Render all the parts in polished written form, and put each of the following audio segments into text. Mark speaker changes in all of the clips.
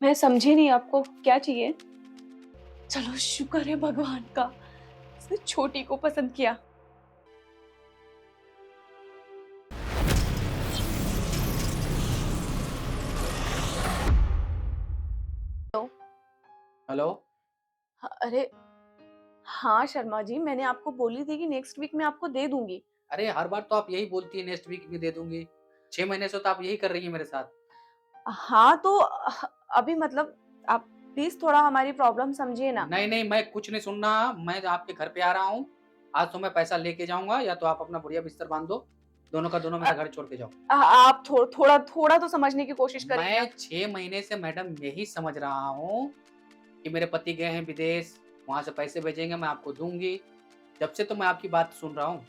Speaker 1: मैं समझी नहीं आपको क्या चाहिए। चलो शुक्र है भगवान का, उसने छोटी को पसंद किया। तो
Speaker 2: हेलो।
Speaker 1: अरे हाँ शर्मा जी, मैंने आपको बोली थी कि नेक्स्ट वीक में आपको दे दूंगी।
Speaker 2: अरे हर बार तो आप यही बोलती है नेक्स्ट वीक में दे दूँगी। 6 महीने से तो आप यही कर रही हैं मेरे साथ।
Speaker 1: हाँ तो अभी मतलब आप प्लीज थोड़ा हमारी प्रॉब्लम समझिए ना।
Speaker 2: नहीं, नहीं मैं कुछ नहीं सुन रहा, मैं आपके घर पे आ रहा हूँ। आज तो मैं पैसा लेके जाऊँगा या तो आप अपना बढ़िया बिस्तर बाँध दो। दोनों का दोनों
Speaker 1: अ,
Speaker 2: मेरा घर छोड़ के जाओ।
Speaker 1: आप थोड़ा थोड़ा तो समझने की कोशिश करिए ना।
Speaker 2: मैं 6 महीने से मैडम यही समझ रहा हूँ कि मेरे पति गए हैं विदेश, वहाँ से पैसे भेजेंगे मैं आपको दूँगी। जब से तो मैं आपकी बात सुन रहा हूँ।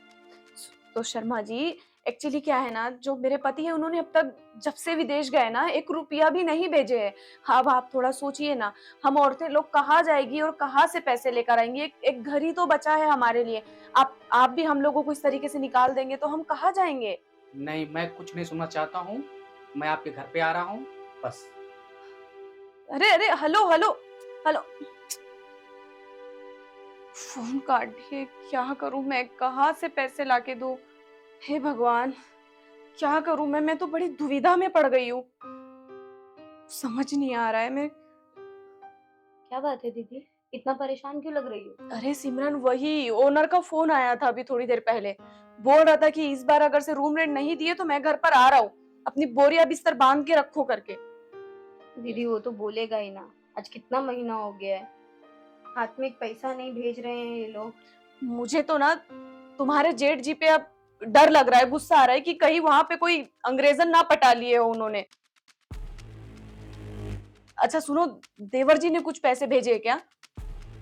Speaker 1: तो शर्मा जी, एक्चुअली क्या है ना, जो मेरे पति हैं उन्होंने अब तक जब से विदेश गए ना 1 रुपया भी नहीं भेजे हैं। अब आप थोड़ा सोचिए ना, हम औरतें लोग कहाँ जाएँगी और कहाँ से पैसे लेकर आएँगी? एक एक घर ही तो बचा है हमारे लिए। आप भी हम लोगों को इस तरीके से निकाल देंगे तो हम कहाँ जाएँगे?
Speaker 2: नहीं, मैं कुछ नहीं सुनना चाहता हूँ। मैं आपके घर पे आ रहा हूँ, बस।
Speaker 1: अरे, अरे! Hello, hello, hello. फ़ोन काट दिए, क्या करूँ मैं? कहाँ से पैसे लाके दूँ? हे भगवान! क्या करूँ मैं तो बड़ी दुविधा में पड़ गई हूँ। समझ नहीं आ रहा है मैं।
Speaker 3: क्या बात है दीदी? इतना परेशान क्यों लग रही हो?
Speaker 1: अरे सिमरन, वही ओनर का फ़ोन आया था अभी थोड़ी देर पहले। बोल रहा था कि इस बार अगर से रूम रेंट नहीं दिए तो मैं घर पर आ रहा हूँ। अपनी बोरियाँ बिस्तर बाँध के रखो करके।
Speaker 3: दीदी वो तो बोलेगा ही ना। आज कितना महीना हो गया है। हाथ में एक पैसा नहीं भेज रहे हैं ये लोग।
Speaker 1: मुझे तो ना तुम्हारे जेठ जी पे अब डर लग रहा है, गुस्सा आ रहा है कि कहीं वहाँ पे कोई अंग्रेज़न ना पटा लिए हो उन्होंने। अच्छा सुनो, देवर जी ने कुछ पैसे भेजे हैं क्या?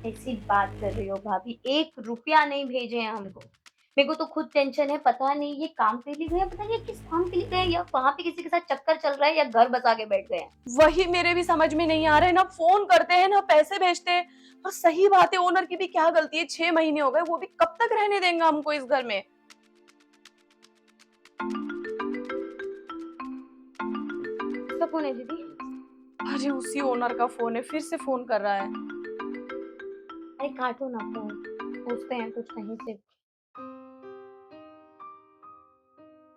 Speaker 3: ऐसी बात कर रही हो भाभी, 1 रुपया नहीं भेजे हैं हमको। मेरे को तो खुद टेंशन है, पता नहीं ये काम के लिए गए हैं, पता नहीं ये किस काम के लिए गए हैं, या वहाँ पे किसी के साथ चक्कर चल रहा है या घर बसा के बैठ गए हैं।
Speaker 1: वही मेरे भी समझ में नहीं आ रहा है, ना फ़ोन करते हैं, ना पैसे भेजते हैं। और सही बात है, ओनर की भी क्या गलती है, 6 महीने हो गए, वो भी कब तक रहने देंगे हमको इस घर में?
Speaker 3: किसका फ़ोन है दीदी?
Speaker 1: अरे उसी ओनर का फ़ोन है, फिर से फ़ोन कर रहा है।
Speaker 3: अरे काटो ना फ़ोन, पूछते हैं कुछ कहीं से।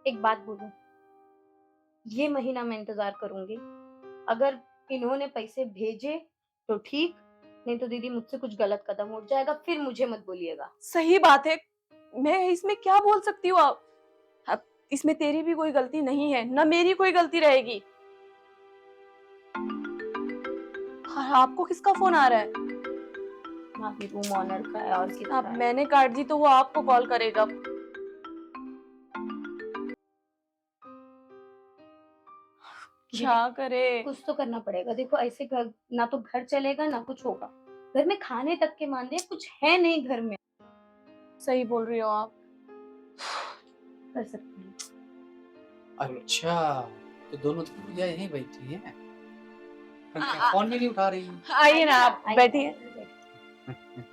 Speaker 3: एक बात बोलूँ, ये महीना मैं इंतज़ार करूँगी। अगर इन्होंने पैसे भेजे तो ठीक, नहीं तो दीदी मुझसे कुछ गलत कदम उठ जाएगा, फिर मुझे मत बोलिएगा।
Speaker 1: सही बात है, मैं इसमें क्या बोल सकती हूँ अब इसमें तेरी भी कोई गलती नहीं है, ना मेरी कोई गलती रहेगी। हाँ, आपको किसका फ़ोन आ रहा है?
Speaker 3: भाभी रूम ऑनर का है और
Speaker 1: अब
Speaker 3: किसका है?
Speaker 1: मैंने काट दी तो वो आपको कॉल करेगा।
Speaker 3: दीदी
Speaker 1: क्या करे?
Speaker 3: कुछ तो करना पड़ेगा। देखो ऐसे घर ना तो घर चलेगा ना कुछ होगा। घर में खाने तक के मानदेय कुछ है नहीं घर में।
Speaker 1: सही बोल रही हो आप।
Speaker 3: कर सकते हैं।
Speaker 2: अच्छा, तो दोनों गुड़िया यहीं बैठी हैं?
Speaker 1: आ,
Speaker 2: क्या
Speaker 1: आ,
Speaker 2: फ़ोन भी नहीं उठा रही?
Speaker 1: आइए
Speaker 3: आइए
Speaker 1: ना,
Speaker 3: ना,
Speaker 1: आप
Speaker 3: आइए
Speaker 1: बैठिए।
Speaker 3: बैठिए, बैठिए।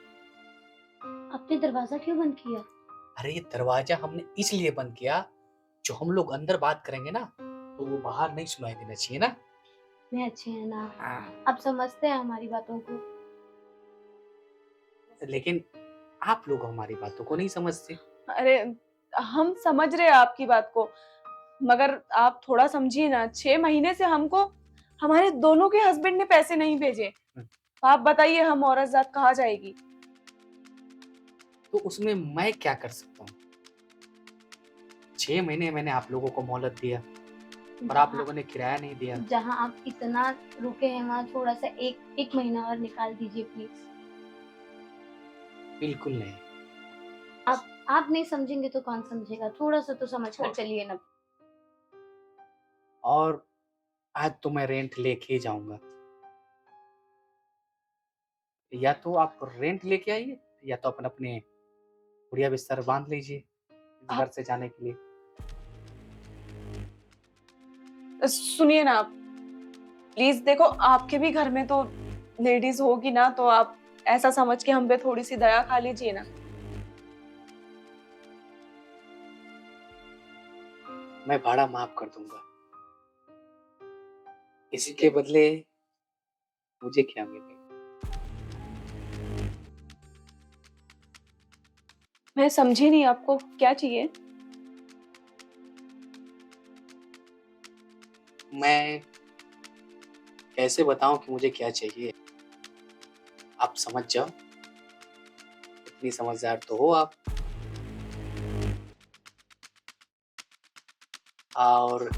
Speaker 3: आपने दरवाज़ा क्यों बंद किया?
Speaker 2: अरे ये दरवाज़ा हमने इसलिए बंद किया, जो हम लोग अंदर बात करेंगे ना, तो वो बाहर नहीं सुनाई देना चाहिए ना?
Speaker 3: इतने अच्छे हैं ना।
Speaker 2: हाँ।
Speaker 3: आप समझते हैं हमारी बातों को।
Speaker 2: लेकिन आप लोग हमारी बातों को नहीं समझते।
Speaker 1: अरे हम समझ रहे हैं आपकी बात को, मगर आप थोड़ा समझिए ना, 6 महीने से हमको हमारे दोनों के हस्बैंड ने पैसे नहीं भेजे।
Speaker 2: हुँ,
Speaker 1: आप बताइए हम औरत ज़ात कहाँ जाएगी?
Speaker 2: तो उसमें मैं क्या कर सकता हूँ? 6 महीने मैंने आप लोगों को मोहलत दिया और आप
Speaker 3: जहाँ
Speaker 2: लोगों ने किराया नहीं दिया।
Speaker 3: जहाँ आप इतना रुके हैं वहाँ थोड़ा-सा 1 महीना और निकाल दीजिए प्लीज़।
Speaker 2: बिल्कुल नहीं।
Speaker 3: आप नहीं समझेंगे तो कौन समझेगा? थोड़ा-सा तो समझ कर चलिए ना।
Speaker 2: और आज तो मैं रेंट लेके ही जाऊँगा। या तो आप रेंट लेके आइए या तो अपन अपने बढ़िया बिस्तर बाँध लीजिए इस घर
Speaker 1: आप
Speaker 2: से जाने के लिए।
Speaker 1: सुनिए ना आप, प्लीज़ देखो आपके भी घर में तो लेडीज़ होगी ना, तो आप ऐसा समझ के हम पे थोड़ी-सी दया खा लीजिए ना।
Speaker 2: मैं भाड़ा माफ़ कर दूँगा। इसी के बदले मुझे क्या मिलेगा?
Speaker 1: मैं समझी नहीं, आपको क्या चाहिए?
Speaker 2: मैं कैसे बताऊँ कि मुझे क्या चाहिए? आप समझ जाओ, इतनी समझदार तो हो आप। और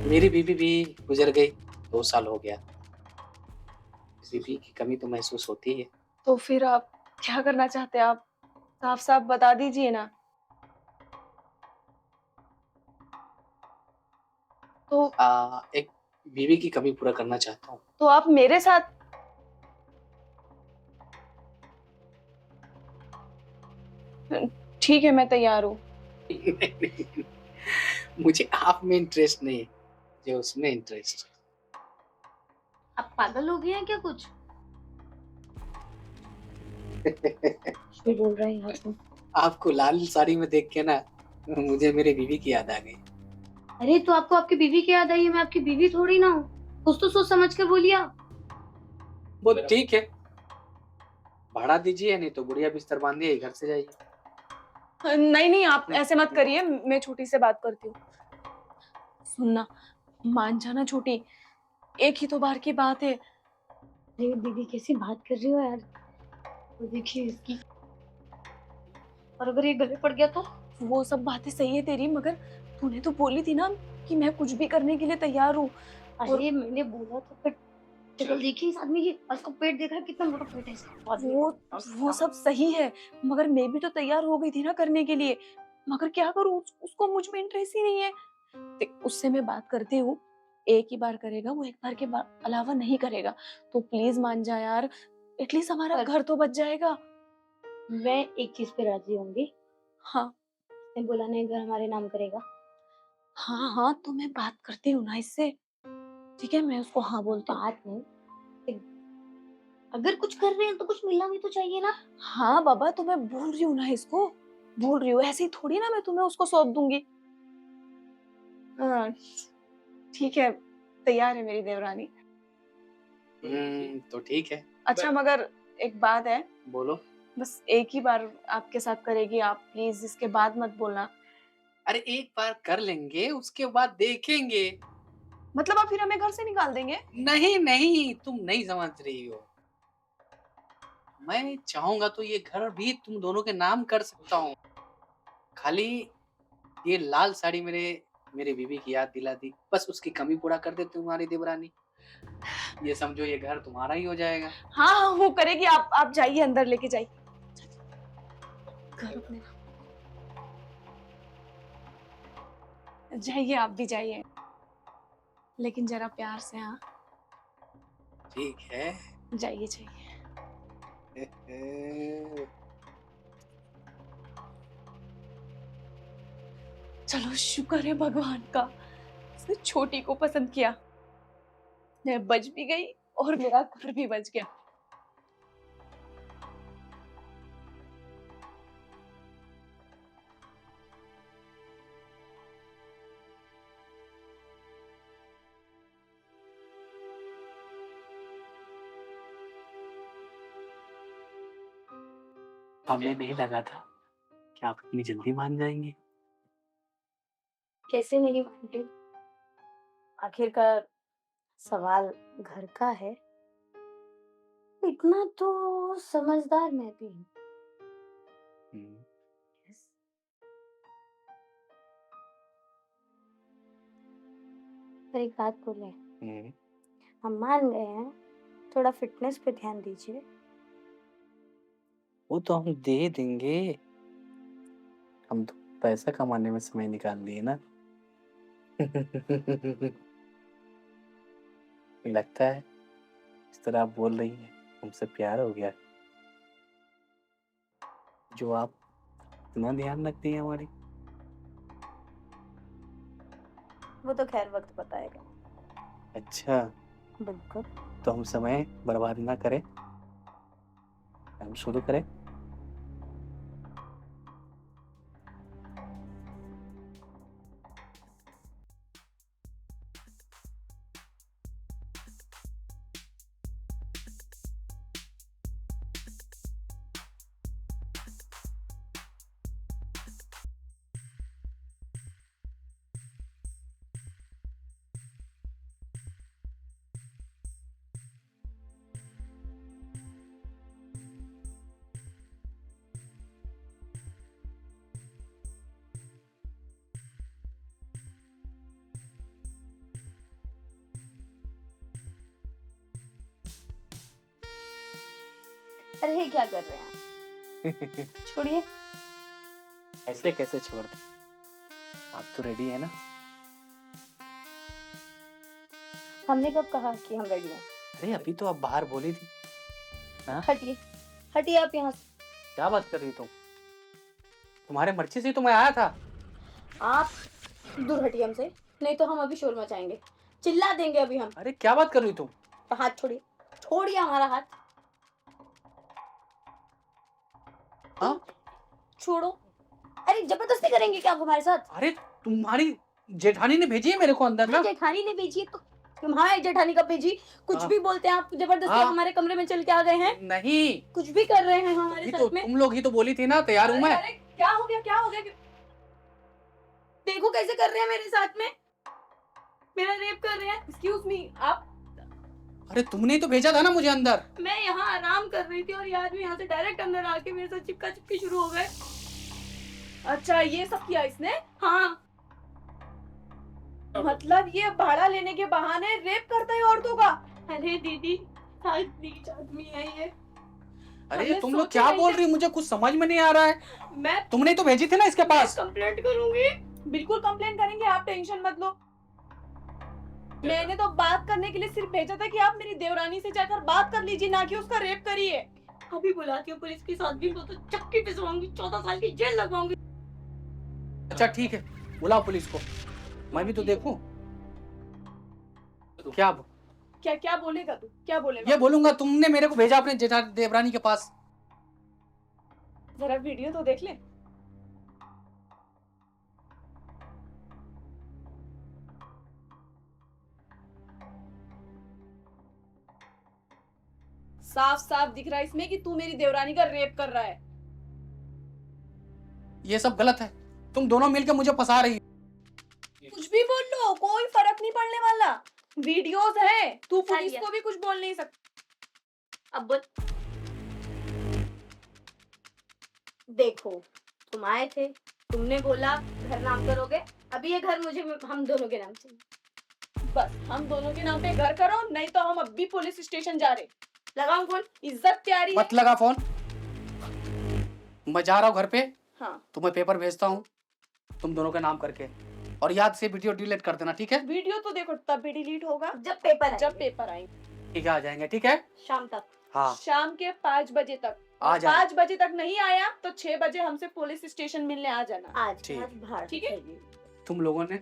Speaker 2: मेरी बीवी भी गुज़र गई, 2 साल हो गया। बीवी की कमी तो महसूस होती है।
Speaker 1: तो फिर आप क्या करना चाहते हैं? आप साफ-साफ बता दीजिए ना। तो
Speaker 2: एक बीवी की कमी पूरा करना चाहता हूँ।
Speaker 1: तो आप मेरे साथ ठीक है, मैं तैयार हूँ।
Speaker 2: मुझे आप में इंटरेस्ट नहीं है, मुझे उसमें इंटरेस्ट है।
Speaker 3: आप पागल हो गए हैं क्या कुछ? कुछ भी बोल रहे हैं यहाँ तो।
Speaker 2: आपको लाल साड़ी में देख के ना मुझे मेरी बीवी की याद आ गई।
Speaker 3: अरे तो आपको आपकी बीवी की याद आई है, मैं आपकी बीवी थोड़ी ना हूँ। कुछ तो सोच समझ कर बोलिए आप।
Speaker 2: वो ठीक है, भाड़ा दीजिए नहीं तो बढ़िया बिस्तर बांधिए घर से जाइए।
Speaker 1: नहीं, नहीं, आप ऐसे मत करिए, मैं छोटी से बात करती हूँ। सुनना, मान जाना छोटी, एक ही तो बार की बात है।
Speaker 3: अरे दीदी कैसी बात कर रही हो यार? तो देखिए इसकी, और अगर ये गले पड़ गया तो?
Speaker 1: वो सब बातें सही है तेरी, मगर तूने तो बोली थी ना कि मैं कुछ भी करने के लिए तैयार हूँ। और
Speaker 3: अरे मैंने बोला तो फिर शक्ल देखी इस आदमी की, और इसका पेट देखा है, कितना मोटा पेट है इसका आदमी
Speaker 1: वो
Speaker 3: का।
Speaker 1: वो सब सही है, मगर मैं भी तो तैयार हो गई थी ना करने के लिए। मगर क्या करूँ, उसको मुझ में इंटरेस्ट ही नहीं है। देख, उससे मैं बात करती हूँ, एक ही बार करेगा वो, एक बार के अलावा नहीं करेगा। तो प्लीज मान जा यार, एटलीस्ट हमारा
Speaker 3: पर
Speaker 1: घर तो बच जाएगा।
Speaker 3: मैं एक चीज पे राजी होंगी।
Speaker 1: हाँ,
Speaker 3: इसने बोला नहीं घर हमारे नाम करेगा।
Speaker 1: हाँ, हाँ, तो मैं बात करती हूँ ना इससे। ठीक है, मैं उसको हाँ बोलती हूँ।
Speaker 3: बात नहीं, अगर कुछ कर रहे हैं तो कुछ मिलना भी तो चाहिए ना।
Speaker 1: हाँ बाबा, तो मैं बोल रही हूँ ना इसको, बोल रही हूँ, ऐसे ही थोड़ी ना मैं तुम्हें उसको सौंप दूंगी। हाँ, ठीक है, तैयार है मेरी देवरानी।
Speaker 2: तो ठीक है।
Speaker 1: अच्छा, मगर एक बात है,
Speaker 2: बोलो।
Speaker 1: बस एक ही बार आपके साथ करेगी, आप प्लीज इसके बाद मत बोलना।
Speaker 2: अरे एक बार कर लेंगे, उसके बाद देखेंगे।
Speaker 1: मतलब आप फिर हमें घर से निकाल देंगे?
Speaker 2: नहीं, नहीं, तुम नहीं समझ रही हो। मैं चाहूँगा तो ये घर भी तुम दोनों के नाम कर सकता हूँ। खाली ये लाल साड़ी मेरे बीवी की याद दिला दी। बस उसकी कमी पूरा कर दे तुम्हारी देवरानी। ये समझो ये घर तुम्हारा ही हो जाएगा।
Speaker 1: हाँ, हाँ, वो करेगी, आप जाइए, अंदर लेके जाइए घर अपने। जाइए, आप भी जाइए, लेकिन जरा प्यार से। हाँ,
Speaker 2: ठीक है।
Speaker 1: जाइए, जाइए। चलो, शुक्र है भगवान का, उसने छोटी को पसंद किया। मैं बच भी गई और मेरा घर भी बच गया।
Speaker 2: हमें नहीं लगा था कि आप इतनी जल्दी मान जाएंगे।
Speaker 3: कैसे नहीं मानती? आखिरकार सवाल घर का है। इतना तो समझदार मैं भी हूँ।
Speaker 2: हम्म,
Speaker 3: Yes. पर एक बात बोले,
Speaker 2: हम्म।
Speaker 3: हम मान गए हैं, थोड़ा फिटनेस पे ध्यान दीजिए।
Speaker 2: वो तो हम दे देंगे। हम तो पैसा कमाने में समय निकाल लिए ना। लगता है इस तरह आप बोल रही हैं हमसे प्यार हो गया, जो आप इतना ध्यान रखती हैं हमारी।
Speaker 3: वो तो खैर वक्त बताएगा।
Speaker 2: अच्छा,
Speaker 3: बिल्कुल।
Speaker 2: तो हम समय बर्बाद ना करें, हम शुरू करें।
Speaker 3: अरे ये क्या कर रहे हैं? छोड़िए।
Speaker 2: ऐसे कैसे छोड़ दे? आप तो रेडी है ना?
Speaker 3: हमने कब कहा कि हम रेडी हैं?
Speaker 2: अरे अभी तो आप बाहर बोली थी। हाँ?
Speaker 3: हटिए, हटिए आप यहाँ से।
Speaker 2: क्या बात कर रही तुम? तुम्हारे मर्जी से ही तो मैं आया था।
Speaker 3: आप दूर हटिए हमसे, नहीं तो हम अभी शोर मचाएंगे, चिल्ला देंगे अभी हम।
Speaker 2: अरे क्या बात कर रही तुम?
Speaker 3: तो हाथ छोड़िए, छोड़िए हमारा हाथ।
Speaker 2: हाँ?
Speaker 3: छोड़ो। अरे जबरदस्ती करेंगे क्या आप हमारे साथ?
Speaker 2: अरे तुम्हारी जेठानी ने भेजी है मेरे को अंदर ना।
Speaker 3: जेठानी ने भेजी है तो हमारी जेठानी कब भेजी? कुछ
Speaker 2: हाँ।
Speaker 3: भी बोलते हैं आप, जबरदस्ती
Speaker 2: हाँ।
Speaker 3: हमारे कमरे में चल के आ गए हैं,
Speaker 2: नहीं,
Speaker 3: कुछ भी कर रहे हैं हमारे
Speaker 2: अभी
Speaker 3: साथ
Speaker 2: तो
Speaker 3: में।
Speaker 2: तुम लोग ही तो बोली थी ना, तैयार हूँ मैं।
Speaker 1: अरे क्या हो गया, क्या हो गया?
Speaker 3: देखो कैसे कर रहे हैं मेरे साथ में, मेरा रेप कर रहे हैं।
Speaker 1: एक्सक्यूज मी, आप
Speaker 2: अरे तुमने ही तो भेजा था ना मुझे अंदर।
Speaker 3: मैं यहाँ आराम कर रही थी और ये आदमी यहाँ से डायरेक्ट अंदर आके मेरे साथ चिपका चिपकी शुरू हो गए।
Speaker 1: अच्छा ये सब किया इसने?
Speaker 3: हाँ,
Speaker 1: मतलब ये भाड़ा लेने के बहाने रेप करता है औरतों का?
Speaker 3: अरे दीदी आज नीच आदमी है ये।
Speaker 2: अरे
Speaker 1: हमने
Speaker 2: तुम लोग
Speaker 1: सोचा
Speaker 2: क्या
Speaker 1: नहीं
Speaker 2: बोल
Speaker 1: था।
Speaker 2: रही हो? मुझे कुछ समझ में नहीं आ रहा है।
Speaker 1: मैं
Speaker 2: तुमने ही तो भेजी थी ना इसके पास।
Speaker 3: कंप्लेंट करूंगी।
Speaker 1: बिल्कुल कंप्लेन करेंगे, आप टेंशन मत लो। मैंने तो बात करने के लिए सिर्फ भेजा था कि आप मेरी देवरानी से जाकर बात कर लीजिए, ना कि उसका रेप करिए।
Speaker 3: अभी बुलाती हूँ पुलिस के साथ भी, तो चक्की पिसवाऊंगी, 14 साल की जेल लगवाऊंगी।
Speaker 2: अच्छा ठीक है, बुलाओ पुलिस को, मैं भी तो देखूं। क्या
Speaker 1: क्या क्या बोलेगा तू, क्या बोलेगा?
Speaker 2: ये बोलूंगा तुमने मेरे को भेजा अपने जेठा देवरानी के पास।
Speaker 1: जरा वीडियो तो देख ले। साफ साफ दिख रहा है इसमें कि तू मेरी देवरानी का रेप कर रहा है।
Speaker 2: ये सब गलत है, तुम दोनों मिलकर मुझे फंसा रही हो।
Speaker 1: कुछ भी बोल लो, कोई फर्क नहीं पड़ने वाला। वीडियोस है, तू पुलिस
Speaker 3: लिया।
Speaker 1: को भी कुछ बोल नहीं सकता।
Speaker 3: अब बोल। देखो तुम आए थे, तुमने बोला घर नाम करोगे, अभी ये घर मुझे हम दोनों के नाम से।
Speaker 1: बस हम दोनों के नाम पे घर करो, नहीं तो हम अब भी पुलिस स्टेशन जा रहे।
Speaker 3: लगाऊं फोन?
Speaker 1: इज्जत प्यारी है।
Speaker 2: मत लगा फोन, मैं जा रहा हूँ घर पे।
Speaker 1: हाँ,
Speaker 2: तुम्हें पेपर भेजता हूँ तुम दोनों के नाम करके, और याद से वीडियो डिलीट कर देना, ठीक है?
Speaker 1: वीडियो तो देखो तब भी डिलीट होगा
Speaker 3: जब पेपर
Speaker 1: जब पेपर आएंगे।
Speaker 2: ठीक है, आ जाएंगे, ठीक है।
Speaker 3: शाम तक।
Speaker 2: हाँ
Speaker 1: शाम के 5 बजे तक।
Speaker 2: आ जाएंगे।
Speaker 1: 5 बजे तक नहीं आया तो 6 बजे हमसे पुलिस स्टेशन मिलने आ जाना।
Speaker 3: आज
Speaker 2: ठीक।
Speaker 3: आज बाहर
Speaker 1: ठीक है?
Speaker 3: चाहिए।
Speaker 2: तुम लोगों ने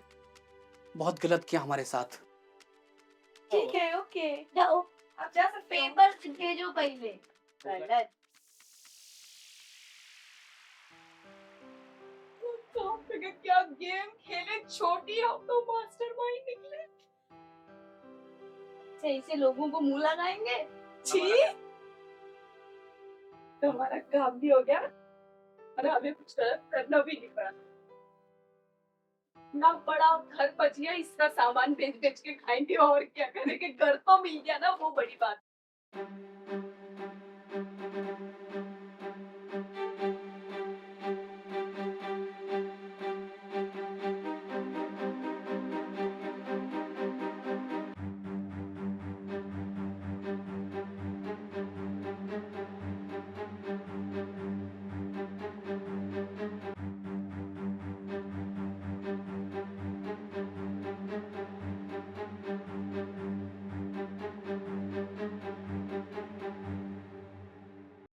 Speaker 2: बहुत गलत किया हमारे साथ।
Speaker 1: ठीक है, ओके,
Speaker 3: जाओ,
Speaker 1: आप जा सकते हो।
Speaker 3: पेपर भेजो पहले।
Speaker 1: गलत। बाप रे, क्या गेम खेले, छोटी हो तो मास्टरमाइंड निकले।
Speaker 3: सही से लोगों को मुंह लगाएंगे।
Speaker 1: छी, तुम्हारा काम भी हो गया और हमें कुछ करना भी नहीं पड़ा। ना बड़ा घर बच गया, इसका सामान बेच बेच के खाएंगे और क्या करेंगे। घर तो मिल गया ना, वो बड़ी बात।